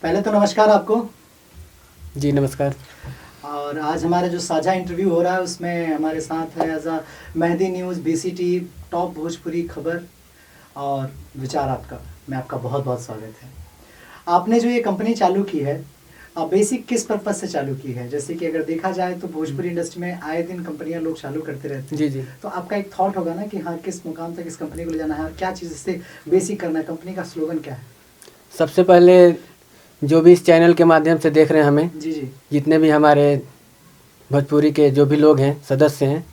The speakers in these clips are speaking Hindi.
पहले तो नमस्कार आपको। जी नमस्कार। और आज हमारा जो साझा इंटरव्यू हो रहा है उसमें हमारे साथ है एज अ मेहदी न्यूज़ बीसीटी टॉप भोजपुरी खबर और विचार आपका। मैं आपका बहुत बहुत स्वागत है। आपने जो ये कंपनी चालू की है बेसिक किस पर्पज से चालू की है? जैसे कि अगर देखा जाए तो भोजपुरी इंडस्ट्री में आए दिन कंपनियां लोग चालू करते रहते हैं। जी जी। तो आपका एक थॉट होगा ना कि हाँ किस मुकाम तक इस कंपनी को ले जाना है और क्या चीज़ इससे बेसिक करना है, कंपनी का स्लोगन क्या है? सबसे पहले जो भी इस चैनल के माध्यम से देख रहे हैं हमें, जी जी, जितने भी हमारे भोजपुरी के जो भी लोग हैं, सदस्य हैं,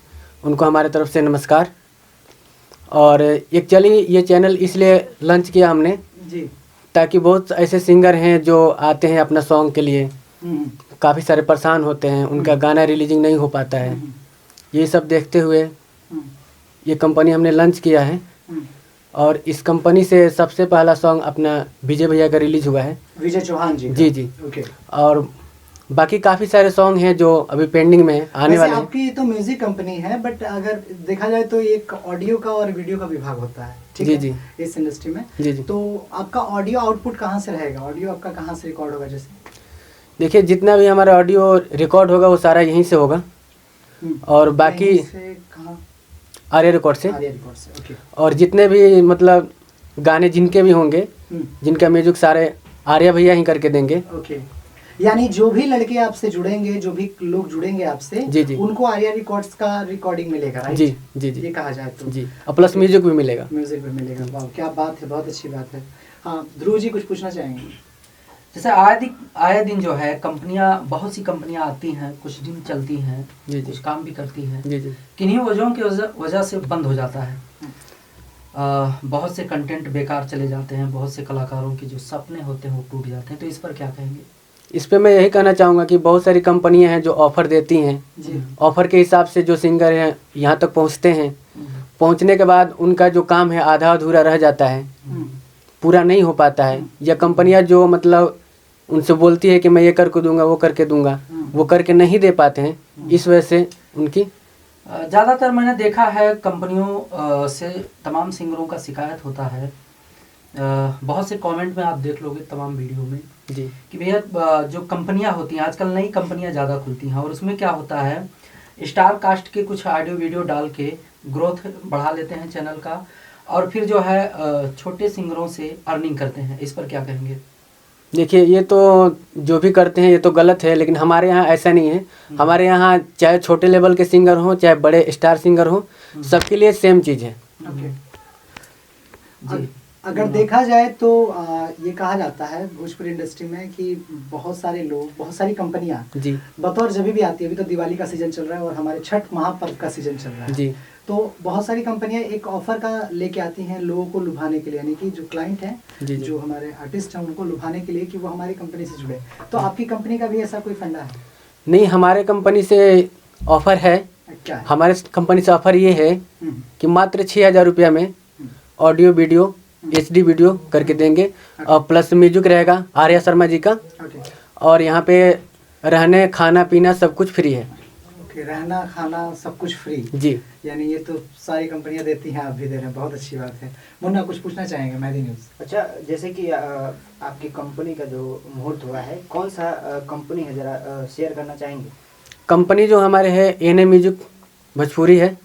उनको हमारे तरफ से नमस्कार। और एक्चुअली ये चैनल इसलिए लॉन्च किया हमने जी। ताकि बहुत ऐसे सिंगर हैं जो आते हैं अपना सॉन्ग के लिए, हम्म, काफ़ी सारे परेशान होते हैं, उनका गाना रिलीजिंग नहीं हो पाता है। हम्म, ये सब देखते हुए हम्म, ये कंपनी हमने लॉन्च किया है। हम्म। और इस कंपनी से सबसे पहला सॉन्ग अपना विजय भैया का रिलीज हुआ है। विजय चौहान जी का? जी जी। ओके। और बाकी काफ़ी सारे सॉन्ग हैं जो अभी पेंडिंग में आने वाले हैं। आपकी तो म्यूजिक कंपनी है, बट अगर देखा जाए तो एक ऑडियो का और वीडियो का विभाग होता है, ठीक जी है? जी इस इंडस्ट्री में। जी जी। तो आपका ऑडियो आउटपुट कहाँ से रहेगा? ऑडियो आपका कहाँ से रिकॉर्ड होगा? जैसे देखिए, जितना भी हमारा ऑडियो रिकॉर्ड होगा वो सारा यहीं से होगा। और बाकी यहीं से कहाँ? आर्या रिकॉर्ड से। आर्या रिकॉर्ड से, ओके। और जितने भी मतलब गाने जिनके भी होंगे, हम्म, जिनका म्यूजिक सारे आर्या भैया ही करके देंगे। ओके। यानी जो भी लड़के आपसे जुड़ेंगे, जो भी लोग जुड़ेंगे आपसे, जी जी उनको आर्या रिकॉर्ड्स का रिकॉर्डिंग मिलेगा, राइट? जी जी जी ये कहा जाए तो जी। और प्लस म्यूजिक भी मिलेगा। म्यूजिक भी मिलेगा। वाह, क्या बात है, बहुत अच्छी बात है। हाँ, ध्रुव जी कुछ पूछना चाहेंगे? जैसे आए दिन जो है कंपनियां, बहुत सी कंपनियां आती हैं, कुछ दिन चलती हैं, जी जी कुछ काम भी करती हैं, जी जी किन्हीं वजहों की वजह से बंद हो जाता है। बहुत से कंटेंट बेकार चले जाते हैं, बहुत से कलाकारों के जो सपने होते हैं वो टूट जाते हैं। तो इस पर क्या कहेंगे? इस पे मैं यही कहना चाहूँगा कि बहुत सारी कंपनियां हैं जो ऑफ़र देती हैं। जी। ऑफ़र के हिसाब से जो सिंगर हैं यहाँ तक पहुँचते हैं, पहुँचने के बाद उनका जो काम है आधा अधूरा रह जाता है, पूरा नहीं हो पाता है। या कंपनियां जो मतलब उनसे बोलती है कि मैं ये करके दूंगा, वो करके दूंगा, वो करके नहीं दे पाते हैं। इस वजह से उनकी ज़्यादातर मैंने देखा है कंपनियों से तमाम सिंगरों का शिकायत होता है। बहुत से कमेंट में आप देख लोगे तमाम वीडियो में जी कि भैया जो कंपनियां होती हैं आजकल, नई कंपनियां ज़्यादा खुलती हैं और उसमें क्या होता है, स्टार कास्ट के कुछ ऑडियो वीडियो डाल के ग्रोथ बढ़ा लेते हैं चैनल का, और फिर जो है छोटे सिंगरों से अर्निंग करते हैं। इस पर क्या कहेंगे? देखिए, ये तो जो भी करते हैं ये तो गलत है, लेकिन हमारे यहाँ ऐसा नहीं है। हमारे यहाँ चाहे छोटे लेवल के सिंगर हों चाहे बड़े स्टार सिंगर हों, सबके लिए सेम चीज़ है। ओके। जी। अगर देखा जाए तो ये कहा जाता है भोजपुरी इंडस्ट्री में कि बहुत सारे लोग, बहुत सारी कंपनियां जी बतौर जब भी आती है, अभी तो दिवाली का सीजन चल रहा है और हमारे छठ महापर्व का सीजन चल रहा है, जी तो बहुत सारी कंपनियां एक ऑफर का लेके आती हैं लोगों को लुभाने के लिए, यानी कि जो क्लाइंट हैं, जी जी। जो हमारे आर्टिस्ट हैं, उनको लुभाने के लिए कि वो हमारी कंपनी से जुड़े। तो आपकी कंपनी का भी ऐसा कोई फंडा है? नहीं, हमारे कंपनी से ऑफ़र है। क्या है? हमारे कंपनी से ऑफ़र ये है कि मात्र 6,000 रुपया में ऑडियो वीडियो HD वीडियो करके देंगे, और प्लस म्यूजिक रहेगा आर्या शर्मा जी का। ओके। और यहाँ पे रहने खाना पीना सब कुछ फ्री है। ओके, रहना खाना सब कुछ फ्री। जी। यानी ये तो सारी कंपनियां देती हैं, आप भी दे रहे हैं, बहुत अच्छी बात है। मुन्ना कुछ पूछना चाहेंगे? मेहदी न्यूज़। अच्छा, जैसे कि आपकी कंपनी का जो मुहूर्त हुआ है, कौन सा कंपनी है, जरा शेयर करना चाहेंगे? कंपनी जो हमारे है ANA म्यूजिक भोजपुरी है,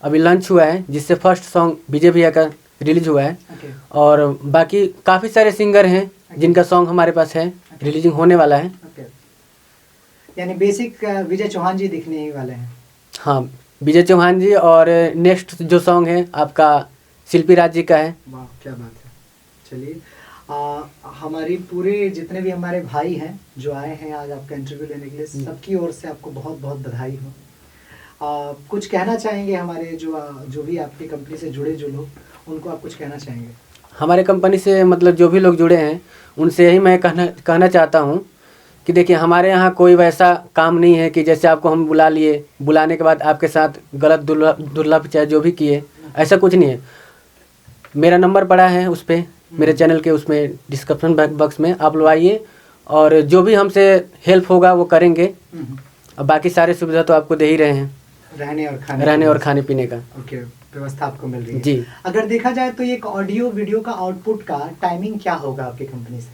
अभी लॉन्च हुआ है, जिससे फर्स्ट सॉन्ग विजय भैया का रिलीज हुआ है। ओके। और बाकी काफ़ी सारे सिंगर हैं जिनका सॉन्ग हमारे पास है, रिलीजिंग होने वाला है। ओके, यानी बेसिक विजय चौहान जी दिखने ही वाले हैं। हाँ, विजय चौहान जी। और नेक्स्ट जो सॉन्ग है आपका शिल्पी राज जी का है। वाह, क्या बात है। चलिए, हमारी पूरे जितने भी हमारे भाई हैं जो आए हैं आज आपका इंटरव्यू लेने के लिए, सबकी ओर से आपको बहुत बहुत बधाई हो। कुछ कहना चाहेंगे हमारे जो भी आपकी कंपनी से जुड़े जो लोग, उनको आप कुछ कहना चाहेंगे? हमारे कंपनी से मतलब जो भी लोग जुड़े हैं उनसे यही मैं कहना चाहता हूँ कि देखिए, हमारे यहाँ कोई वैसा काम नहीं है कि जैसे आपको हम बुला लिए, बुलाने के बाद आपके साथ गलत दुर्लभ चाहे जो भी किए, ऐसा कुछ नहीं है। मेरा नंबर पड़ा है उस पर, मेरे चैनल के उसमें डिस्क्रिप्शन बॉक्स में, आप लोग आइए और जो भी हमसे हेल्प होगा वो करेंगे। और बाकी सारी सुविधा तो आपको दे ही रहे हैं, रहने और खाने पीने का। ओके, व्यवस्था आपको मिल रही है। जी। अगर देखा जाए तो एक ऑडियो वीडियो का आउटपुट का टाइमिंग क्या होगा आपकी कंपनी से?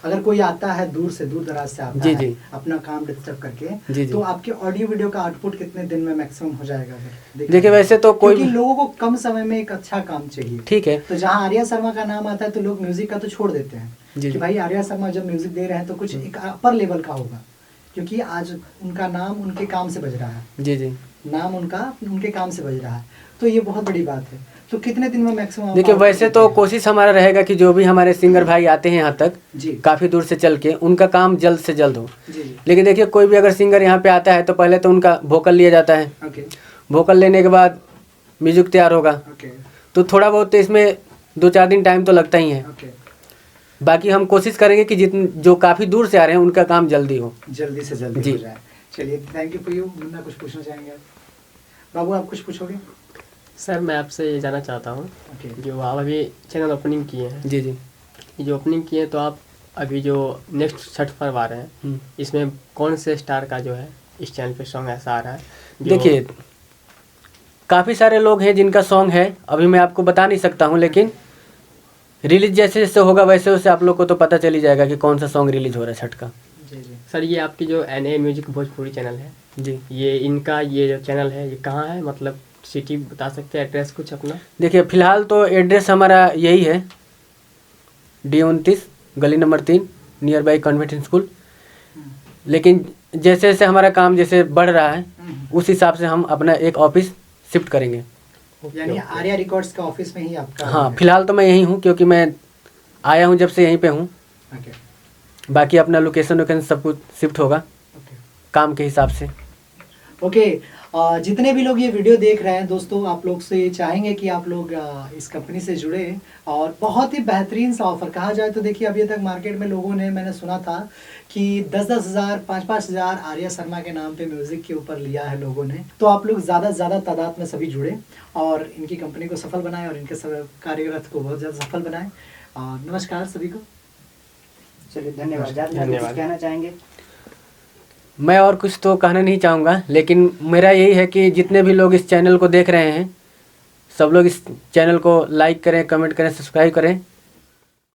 अगर कोई आता है दूर से, दूर दराज से आता जी, है जी। अपना काम डिस्टर्ब करके, जी, जी। तो आपके ऑडियो वीडियो का आउटपुट कितने दिन में मैक्सिमम हो जाएगा? अगर देखा देखिए जाए? वैसे तो कोई क्योंकि लोगों को कम समय में एक अच्छा काम चाहिए। ठीक है। तो जहाँ आर्या शर्मा का नाम आता है तो लोग म्यूजिक का तो छोड़ देते हैं जी, कि जी। भाई आर्या शर्मा जब म्यूजिक दे रहे हैं तो कुछ एक अपर लेवल का होगा, क्योंकि आज उनका नाम उनके काम से बज रहा है, जी, जी। नाम उनका उनके काम से बज रहा है, तो ये बहुत बड़ी बात है। तो कितने दिन में मैक्सिमम? देखिए वैसे तो कोशिश हमारा रहेगा कि जो भी हमारे सिंगर भाई आते हैं यहाँ तक जी काफ़ी दूर से चल के, उनका काम जल्द से जल्द हो। जी जी। लेकिन देखिए कोई भी अगर सिंगर यहाँ पे आता है तो पहले तो उनका वोकल लिया जाता है, ओके वोकल लेने के बाद म्यूजिक तैयार होगा, ओके तो थोड़ा बहुत तो इसमें 2-4 दिन टाइम तो लगता ही है। ओके। बाकी हम कोशिश करेंगे कि जितने जो काफ़ी दूर से आ रहे हैं उनका काम जल्दी हो। जल्दी से जल्दी जी। हो जाए। चलिए, thank you for you. Munna कुछ पूछना चाहेंगे आप? बाबू आप कुछ पूछोगे? सर मैं आपसे ये जानना चाहता हूँ, ओके जो आप अभी चैनल ओपनिंग किए हैं, जी जी। ये जो ओपनिंग किए हैं तो आप अभी जो नेक्स्ट छठ पर्व आ रहे हैं इसमें कौन से स्टार का जो है इस चैनल पे सॉन्ग ऐसा आ रहा है देखिए काफ़ी सारे लोग हैं जिनका सॉन्ग है, अभी मैं आपको बता नहीं सकता हूँ, लेकिन रिलीज जैसे जैसे होगा वैसे वैसे आप लोग को तो पता चल ही जाएगा कि कौन सा सॉन्ग रिलीज हो रहा है छठ का। जी जी। सर ये आपकी जो NA म्यूजिक भोजपुरी चैनल है, जी ये इनका ये जो चैनल है ये कहाँ है, मतलब सिटी बता सकते हैं, एड्रेस कुछ अपना? देखिए फिलहाल तो एड्रेस हमारा यही है, D29 गली number 3 near by convent school. लेकिन जैसे जैसे हमारा काम जैसे बढ़ रहा है उस हिसाब से हम अपना एक ऑफिस शिफ्ट करेंगे। यानी आर्या रिकॉर्ड्स का ऑफिस में ही आपका? हाँ फिलहाल तो मैं यहीं हूँ क्योंकि मैं आया हूँ जब से यहीं पे हूँ, ओके बाकी अपना लोकेशन वोकेशन सब कुछ शिफ्ट होगा ओके काम के हिसाब से। ओके। जितने भी लोग ये वीडियो देख रहे हैं दोस्तों, आप लोग से चाहेंगे कि आप लोग इस कंपनी से जुड़े, और बहुत ही बेहतरीन सा ऑफर कहा जाए तो देखिए अभी तक मार्केट में लोगों ने, मैंने सुना था कि 10-10 हज़ार 5-5 हज़ार आर्या शर्मा के नाम पे म्यूज़िक के ऊपर लिया है लोगों ने। तो आप लोग ज़्यादा से ज़्यादा तादाद में सभी जुड़े और इनकी कंपनी को सफल बनाएं और इनके कार्यरत को बहुत ज़्यादा सफल बनाएं। नमस्कार सभी को। चलिए धन्यवाद। ज़्यादा धन्यवाद। कुछ कहना चाहेंगे? मैं और कुछ तो कहना नहीं चाहूँगा, लेकिन मेरा यही है कि जितने भी लोग इस चैनल को देख रहे हैं सब लोग इस चैनल को लाइक करें, कमेंट करें, सब्सक्राइब करें